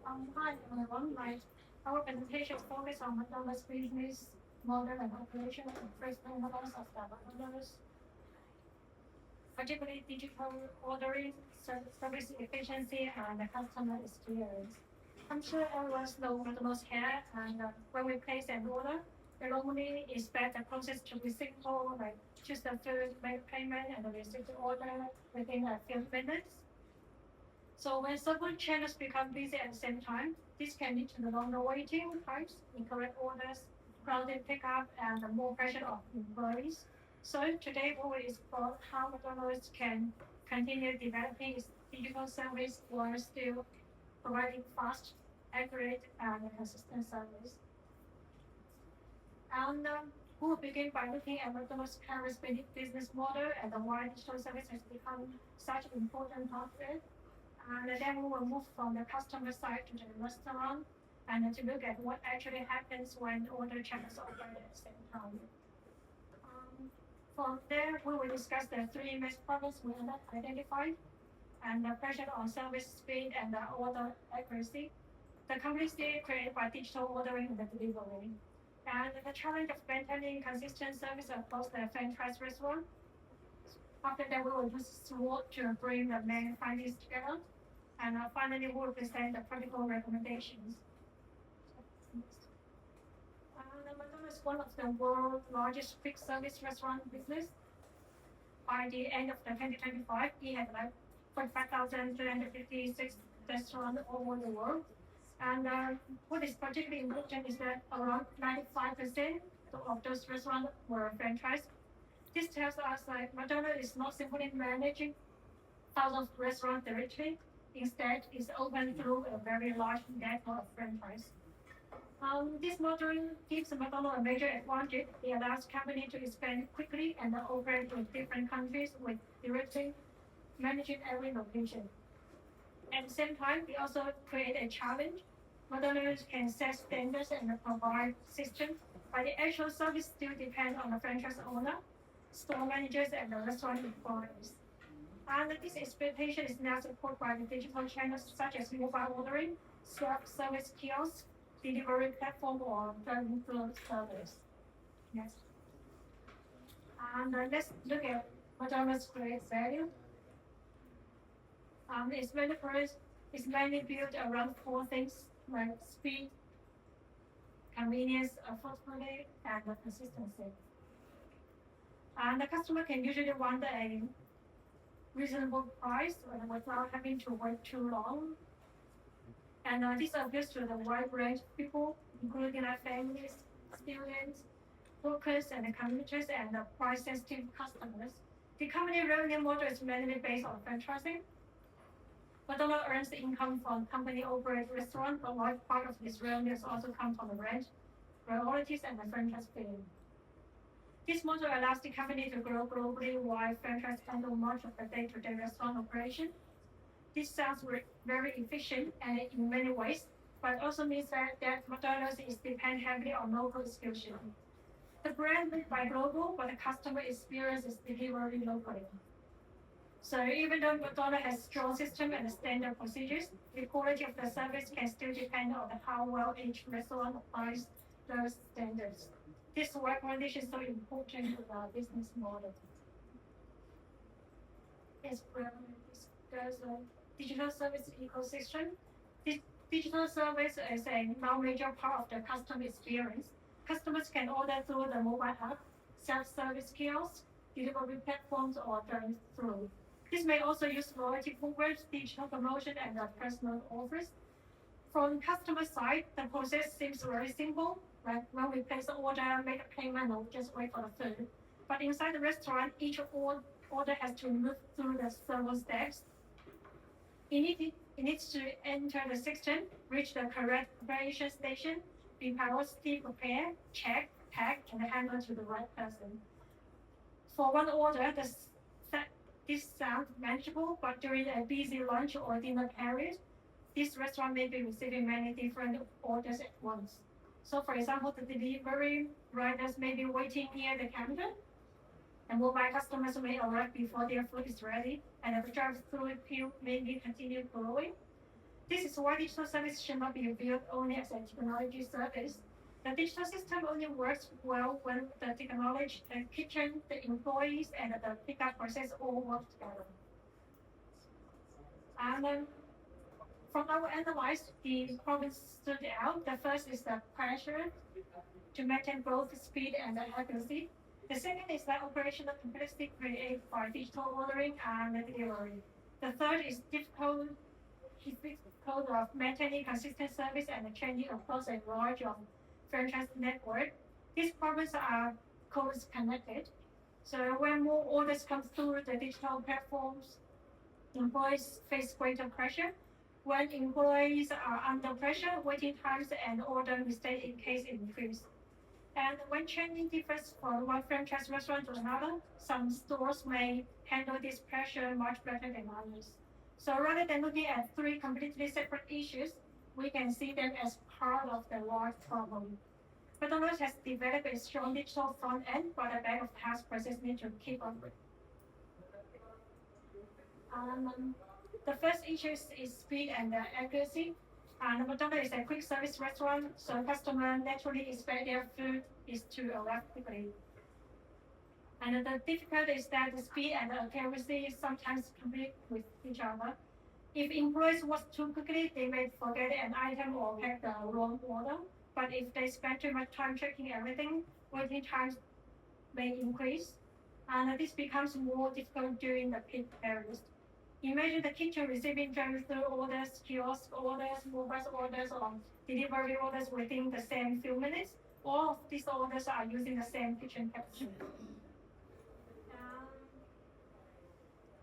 Hi, everyone. Our presentation focus on McDonald's business model and operation and first principles of the McDonald's, particularly digital ordering, service efficiency, and the customer experience. I'm sure everyone's know McDonald's here, and when we place an order, we normally expect the process to be simple, like choose the food, make payment, and receive the order within a few minutes. So when several channels become busy at the same time, this can lead to the longer waiting times, incorrect orders, crowded pickup, and more pressure on employees. So today we will explore how McDonald's can continue developing its digital service while still providing fast, accurate, and consistent service. And we will begin by looking at McDonald's current business model and why digital service has become such an important part of it. And then we will move from the customer side to the restaurant and to look at what actually happens when order channels operate at the same time. From there, we will discuss the three main problems we have identified and the pressure on service speed and the order accuracy. The complexity created by digital ordering and the delivery. And the challenge of maintaining consistent service across the franchise restaurant. After that, we will use SWOT to bring the main findings together. And finally, we will present the practical recommendations. McDonald's is one of the world's largest quick service restaurant business. By the end of the 2025, it had like 45,356 restaurants all over the world. And what is particularly important is that around 95% of those restaurants were franchised. This tells us that McDonald's is not simply managing thousands of restaurants directly. Instead, it's open through a very large network of franchise. This model gives McDonald's a major advantage. It allows companies to expand quickly and operate in different countries with directly managing every location. At the same time, it also creates a challenge. McDonald's can set standards and provide systems, but the actual service still depends on the franchise owner, store managers, and the restaurant employees. And this expectation is now supported by the digital channels such as mobile ordering, self-service kiosks, delivery platform, or drive-through service. Yes. And let's look at McDonald's great value. Its value price is mainly built around four things like speed, convenience, affordability, and consistency. And the customer can usually want a reasonable price without having to wait too long. And this appeals to the wide range of people, including families, students, workers, and commuters, and price-sensitive customers. The company revenue model is mainly based on franchising. McDonald's earns income from company-operated restaurants, but large part of this revenue also comes from the rent, royalties, and the franchise fee. This model allows the company to grow globally while franchise handle much of the day-to-day restaurant operation. This sounds very efficient and in many ways, but also means that McDonald's is depend heavily on local execution. The brand made by global, but the customer experience is delivered locally. So even though McDonald's has strong system and standard procedures, the quality of the service can still depend on how well each restaurant applies those standards. This recommendation is so important to the business model. As well as the digital service ecosystem. This digital service is a now major part of the customer experience. Customers can order through the mobile app, self-service kiosks, delivery platforms, or drive-through. This may also use loyalty programs, digital promotion, and personal offers. From customer side, the process seems very simple. Like when we place an order, make a payment, or just wait for the food. But inside the restaurant, each order has to move through the several steps. It needs to enter the system, reach the correct preparation station, be priority prepared, check, pack, and handle to the right person. For one order, this sounds manageable, but during a busy lunch or dinner period, this restaurant may be receiving many different orders at once. So, for example, the delivery riders may be waiting near the counter, and mobile customers may arrive before their food is ready, and the drive-through queue may be continued growing. This is why digital service should not be viewed only as a technology service. The digital system only works well when the technology, the kitchen, the employees, and the pickup process all work together. And from our analysis, the problems stood out. The first is the pressure to maintain both speed and accuracy. The second is the operational complexity created by digital ordering and delivery. The third is difficult of maintaining consistent service and training across a large of franchise network. These problems are connected. So when more orders come through the digital platforms, employees face greater pressure. When employees are under pressure, waiting times and order mistake in case increase. And when training differs from one franchise restaurant to another, some stores may handle this pressure much better than others. So rather than looking at three completely separate issues, we can see them as part of the large problem. McDonald's has developed a strong digital front end, but the back of the house process need to keep up with. The first issue is speed and accuracy. McDonald's is a quick service restaurant, so customers naturally expect their food is to arrive quickly. And the difficulty is that the speed and accuracy sometimes compete with each other. If employees work too quickly, they may forget an item or pack the wrong order. But if they spend too much time checking everything, waiting times may increase. And this becomes more difficult during the peak periods. Imagine the kitchen receiving drive-through orders, kiosk orders, mobile orders, or delivery orders within the same few minutes. All of these orders are using the same kitchen capacity.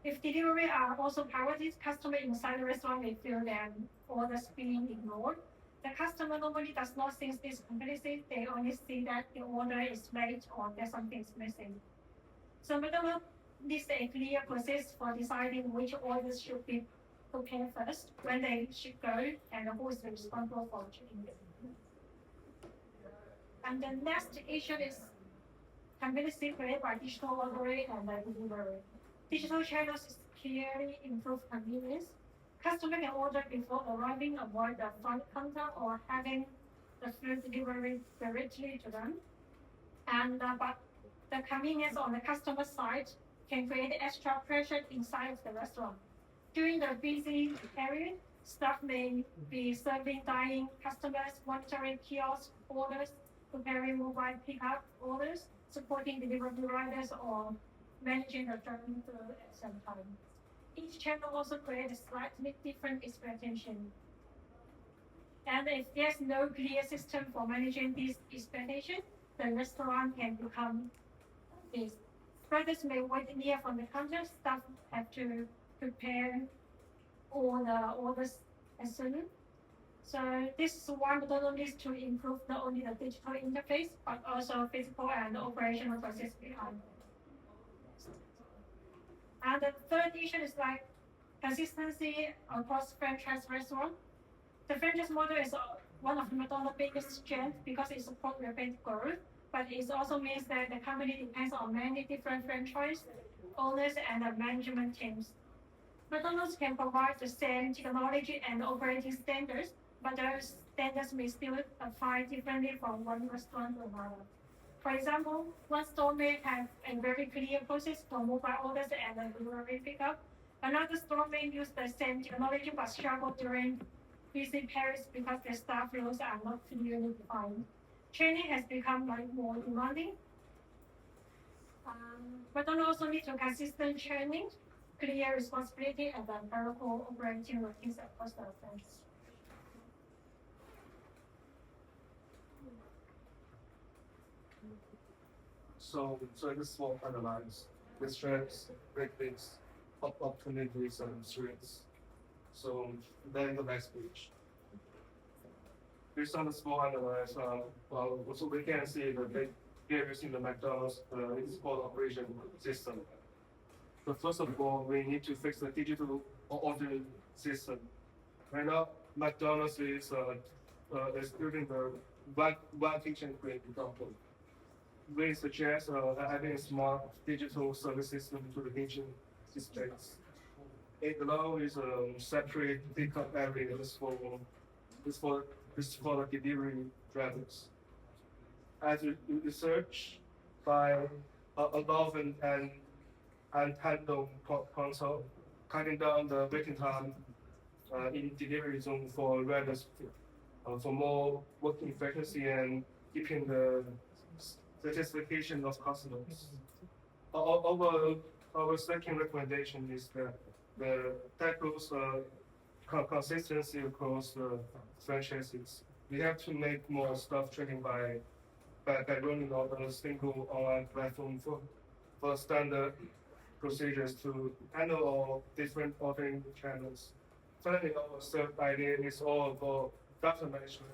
If delivery are also priorities, customers inside the restaurant may feel their orders being ignored. The customer normally does not see this complexity, they only see that the order is late or that something is missing. So McDonald's needs a clear process for deciding which orders should be prepared first, when they should go, and who is responsible for checking them. And the next issue is complexity created by digital ordering and delivery. Digital channels clearly improve convenience. Customer can order before arriving, avoid the front counter or having the food delivered directly to them. And but the convenience on the customer side can create extra pressure inside of the restaurant. During the busy period, staff may be serving dining customers, monitoring kiosk orders, preparing mobile pickup orders, supporting delivery riders, or managing the drive-through at the same time. Each channel also creates a slightly different expectation. And if there's no clear system for managing these expectations, the restaurant can become this. Riders may wait near from the counter, staff have to prepare all the orders as soon. So this is why McDonald's needs to improve not only the digital interface, but also physical and operational process behind it. And the third issue is like consistency across franchise restaurant. The franchise model is one of McDonald's biggest strengths because it supports rapid growth, but it also means that the company depends on many different franchise owners and management teams. McDonald's can provide the same technology and operating standards, but those standards may still apply differently from one restaurant to another. For example, one store may have a very clear process for mobile orders and delivery pickup. Another store may use the same technology but struggle during busy periods because their staff roles are not clearly defined. Training has become more demanding. McDonald's also needs to consistent training, clear responsibility, and powerful operating routines across the franchise. So this will analyze the strengths, weaknesses, opportunities, and strengths. So then the next page. Based on the small analysis, so we can see the big areas in the McDonald's called operation system. So first of all, we need to fix the digital ordering system. Right now, McDonald's is building the one kitchen great example. We suggest adding a smart digital service system to the kitchen displays. it allows separate pickup areas for the delivery drivers. As research by Dolphin and Tandem console, cutting down the waiting time in delivery zone for riders for more working efficiency and keeping the satisfaction of customers. Our second recommendation is that the tackles consistency across the franchises. We have to make more stuff training by running on a single online platform for standard procedures to handle all different ordering channels. Finally, our third idea is all about data management.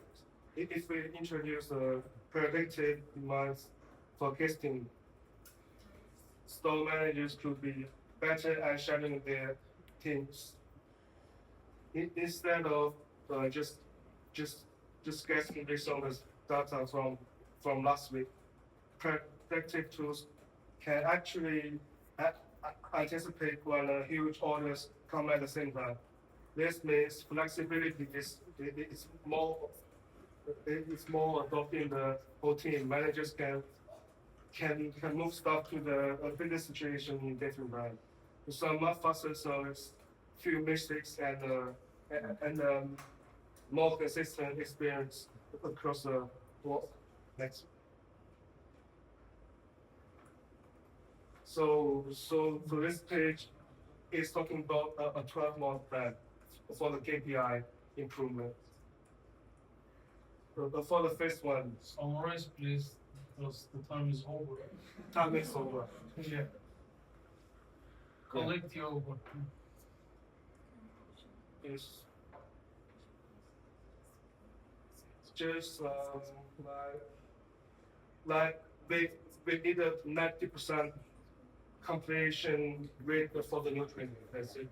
If we introduce predictive demands for guesting, store managers could be better at scheduling their teams. Instead of just getting based on the data from last week, predictive tools can actually anticipate when huge orders come at the same time. This means flexibility is more adopting the whole team. Managers can move stuff to the business situation in different time. So much faster service, few mistakes, and more consistent experience across the board. Next. So this page is talking about a 12-month plan for the KPI improvement. For the first one, Summarize, please, because the time is over. time is over. Yeah. Collect your work. It's just like we need a 90% completion rate for the new training. That's it.